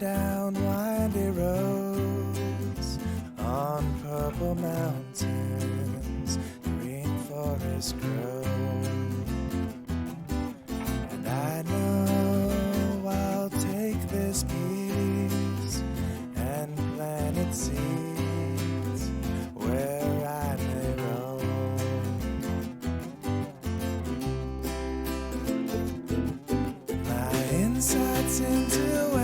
down windy roads, on purple mountains, green forests grow. And I know I'll take this piece and plant its seeds where I may roam. My insights into